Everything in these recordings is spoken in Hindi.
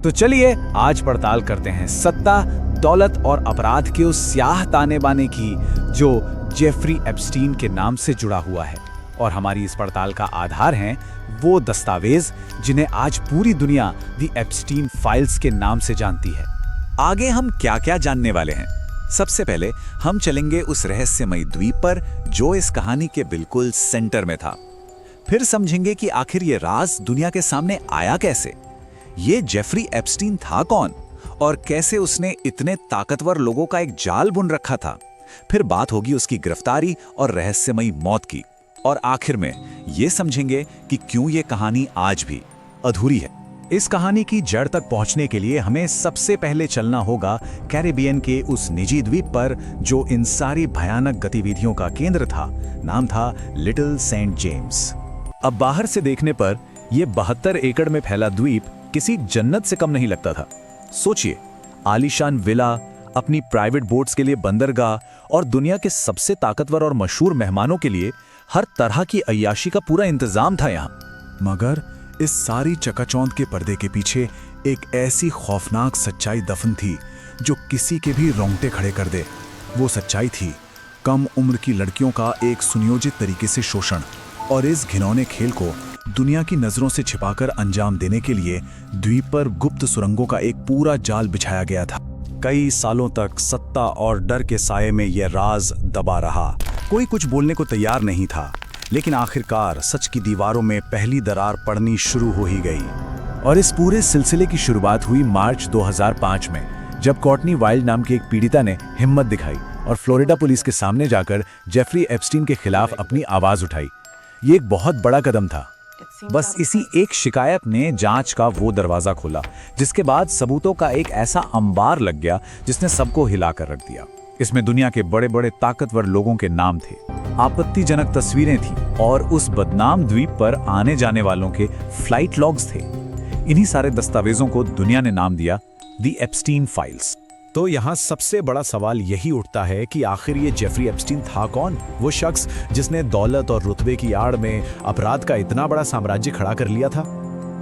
तो चलिए आज पड़ताल करते हैं सत्ता, दौलत और अपराध के उस स्याह ताने बाने की जो जेफरी एप्स्टीन के नाम से जुड़ा हुआ है। और हमारी इस पड़ताल का आधार हैं वो दस्तावेज जिन्हें आज पूरी दुनिया दी एप्स्टीन फाइल्स के नाम से जानती है। आगे हम क्या क्या जानने वाले हैं? सबसे पहले हम चलेंगे उस रहस्यमयी द्वीप पर जो इस कहानी के बिल्कुल सेंटर में था। फिर समझेंगे कि आखिर ये राज दुनिया के सामने आया कैसे। ये जेफरी एप्स्टीन था कौन और कैसे उसने इतने ताकतवर लोगों का एक जाल बुन रखा था। फिर बात होगी उसकी गिरफ्तारी और रहस्यमयी मौत की। और आखिर में ये समझेंगे कि क्यों ये कहानी आज भी अधूरी है। इस कहानी की जड़ तक पहुंचने के लिए हमें सबसे पहले चलना होगा कैरिबियन के उस निजी द्वीप पर जो इन सारी भयानक गतिविधियों का केंद्र था। नाम था लिटिल सेंट जेम्स। अब बाहर से देखने पर यह 72 एकड़ में फैला द्वीप किसी जन्नत से कम नहीं लगता था। सोचिए, आलीशान विला, अपनी प्राइवेट बोट्स के लिए बंदरगाह और दुनिया के सबसे ताकतवर और मशहूर मेहमानों के लिए हर तरह की अय्याशी का पूरा इंतजाम था यहाँ। मगर इस सारी चकाचौंध के पर्दे के पीछे एक ऐसी खौफनाक सच्चाई दफन थी जो किसी के भी रोंगटे खड़े कर दे। वो सच्चाई थी कम उम्र की लड़कियों का एक सुनियोजित तरीके से शोषण। और इस घिनौने खेल को दुनिया की नजरों से छिपाकर अंजाम देने के लिए द्वीप पर गुप्त सुरंगों का एक पूरा जाल बिछाया गया था। कई सालों तक सत्ता और डर के साये में यह राज दबा रहा। कोई कुछ बोलने को तैयार नहीं था, लेकिन आखिरकार सच की दीवारों में पहली दरार पड़नी शुरू हो ही गई। और इस पूरे सिलसिले की शुरुआत हुई मार्च 2005 में, जब कॉर्टनी वाइल्ड नाम की एक पीड़िता ने हिम्मत दिखाई और फ्लोरिडा पुलिस के सामने जाकर जेफरी एप्स्टीन के खिलाफ अपनी आवाज उठाई। ये एक बहुत बड़ा कदम था। बस इसी एक शिकायत ने जांच का वो दरवाजा खोला जिसके बाद सबूतों का एक ऐसा अंबार लग गया जिसने सबको हिला कर रख दिया। इसमें दुनिया के बड़े बड़े ताकतवर लोगों के नाम थे, आपत्तिजनक तस्वीरें थीं और उस बदनाम द्वीप पर आने जाने वालों के फ्लाइट लॉग्स थे। इन्हीं सारे दस्तावेजों को दुनिया ने नाम दिया दी एप्स्टीन फाइल्स। तो यहाँ सबसे बड़ा सवाल यही उठता है कि आखिर ये जेफरी एप्स्टीन था कौन? वो शख्स जिसने दौलत और रुतबे की आड़ में अपराध का इतना बड़ा साम्राज्य खड़ा कर लिया था।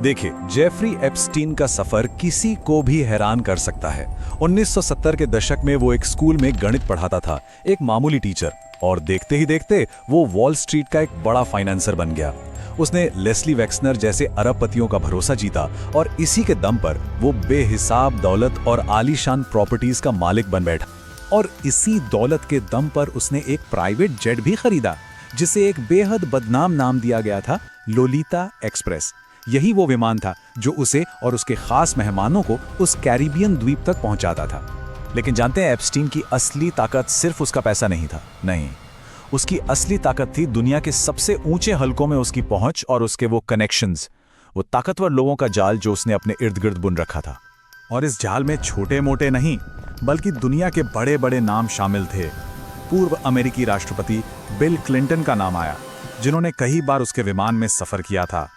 देखिए, जेफरी एप्स्टीन का सफर किसी को भी हैरान कर सकता है। 1970 के दशक में वो एक स्कूल में गणित पढ़ाता था, एक मामूली टीचर, और देखते ही देखते वो वॉल स्ट्रीट का एक बड़ा फाइनेंसर बन गया। उसने लेस्ली वेक्सनर जैसे अरबपतियों का भरोसा जीता और इसी के दम पर वो बेहिसाब दौलत और आलीशान प्रॉपर्टीज का मालिक बन बैठा। और इसी दौलत के दम पर उसने एक प्राइवेट जेट भी खरीदा जिसे एक बेहद बदनाम नाम दिया गया था, लोलिता एक्सप्रेस। यही वो विमान था जो उसे और उसके खास मेहमानों को उस कैरिबियन द्वीप तक पहुंचाता था। लेकिन जानते हैं, एप्स्टीन की असली ताकत सिर्फ उसका पैसा नहीं था। नहीं, उसकी असली ताकत थी दुनिया के सबसे ऊंचे हलकों में उसकी पहुंच और उसके वो कनेक्शंस, वो ताकतवर लोगों का जाल जो उसने अपने इर्द गिर्द बुन रखा था। और इस जाल में छोटे मोटे नहीं बल्कि दुनिया के बड़े बड़े नाम शामिल थे। पूर्व अमेरिकी राष्ट्रपति बिल क्लिंटन का नाम आया, जिन्होंने कई बार उसके विमान में सफर किया था।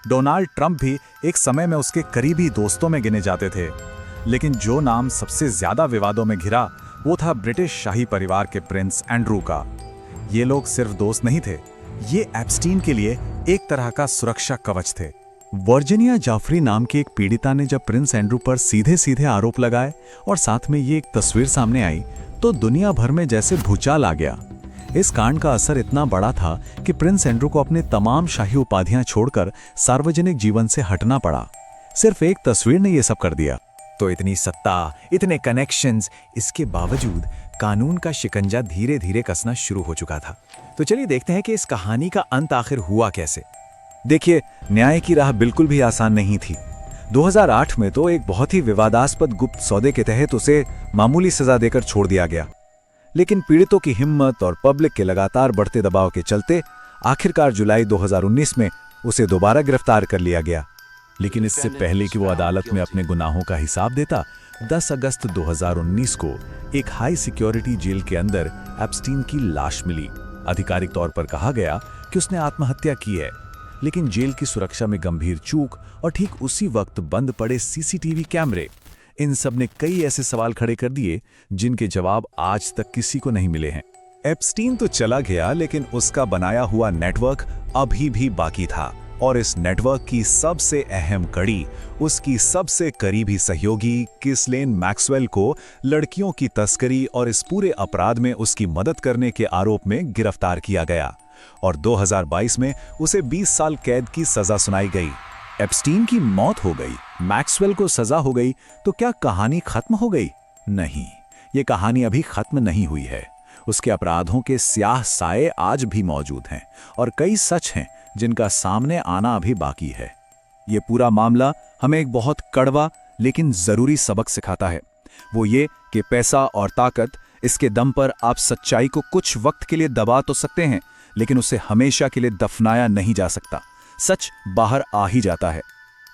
डोनाल्ड ट्रंप भी एक समय में उसके करीबी दोस्तों में गिने जाते थे। लेकिन जो नाम सबसे ज्यादा विवादों में घिरा वो था ब्रिटिश शाही परिवार के प्रिंस एंड्रू का। ये लोग सिर्फ दोस्त नहीं थे, ये एप्स्टीन के लिए एक तरह का सुरक्षा कवच थे। वर्जीनिया जाफरी नाम की एक पीड़िता ने जब प्रिंस एंड्रू पर सीधे सीधे आरोप लगाए और साथ में ये एक तस्वीर सामने आई तो दुनिया भर में जैसे भूचाल आ गया। इस कांड का असर इतना बड़ा था कि प्रिंस एंड्रू को अपने तमाम शाही उपाधियां छोड़कर सार्वजनिक जीवन से हटना पड़ा। सिर्फ एक तस्वीर ने यह सब कर दिया। तो इतनी सत्ता, इतने कनेक्शंस, इसके बावजूद कानून का शिकंजा धीरे धीरे कसना शुरू हो चुका था। तो चलिए देखते हैं कि इस कहानी का अंत आखिर हुआ कैसे। देखिए, न्याय की राह बिल्कुल भी आसान नहीं थी। 2008 में तो एक बहुत ही विवादास्पद गुप्त सौदे के तहत उसे मामूली सजा देकर छोड़ दिया गया। लेकिन पीड़ितों की हिम्मत और पब्लिक के लगातार बढ़ते दबाव के चलते आखिरकार जुलाई 2019 में उसे दोबारा गिरफ्तार कर लिया गया। लेकिन इससे पहले कि वो अदालत में अपने गुनाहों का हिसाब देता, 10 अगस्त 2019 को एक हाई सिक्योरिटी जेल के अंदर एप्स्टीन की लाश मिली। आधिकारिक तौर पर कहा गया कि उसने आत्महत्या की है, लेकिन जेल की सुरक्षा में गंभीर चूक और ठीक उसी वक्त बंद पड़े सीसीटीवी कैमरे, इन सब ने कई ऐसे सवाल खड़े कर दिए जिनके जवाब आज तक किसी को नहीं मिले हैं। एप्स्टीन तो चला गया, लेकिन उसका बनाया हुआ नेटवर्क अभी भी बाकी था। और इस नेटवर्क की सबसे अहम कड़ी उसकी सबसे करीबी सहयोगी किसलेन मैक्सवेल को लड़कियों की तस्करी और इस पूरे अपराध में उसकी मदद करने के आरोप में गिरफ्तार किया गया और 2022 में उसे 20 साल कैद की सजा सुनाई गई। एप्स्टीन की मौत हो गई, मैक्सवेल को सजा हो गई, तो क्या कहानी खत्म हो गई? नहीं, ये कहानी अभी खत्म नहीं हुई है। उसके अपराधों के स्याह साए आज भी मौजूद हैं और कई सच हैं जिनका सामने आना अभी बाकी है। ये पूरा मामला हमें एक बहुत कड़वा लेकिन जरूरी सबक सिखाता है। वो ये कि पैसा और ताकत, इसके दम पर आप सच्चाई को कुछ वक्त के लिए दबा तो सकते हैं, लेकिन उसे हमेशा के लिए दफनाया नहीं जा सकता। सच बाहर आ ही जाता है।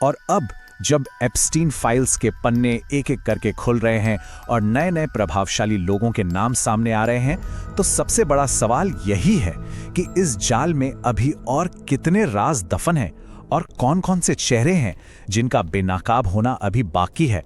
और अब जब एप्स्टीन फाइल्स के पन्ने एक एक करके खुल रहे हैं और नए नए प्रभावशाली लोगों के नाम सामने आ रहे हैं, तो सबसे बड़ा सवाल यही है कि इस जाल में अभी और कितने राज दफन हैं और कौन-कौन से चेहरे हैं जिनका बेनकाब होना अभी बाकी है।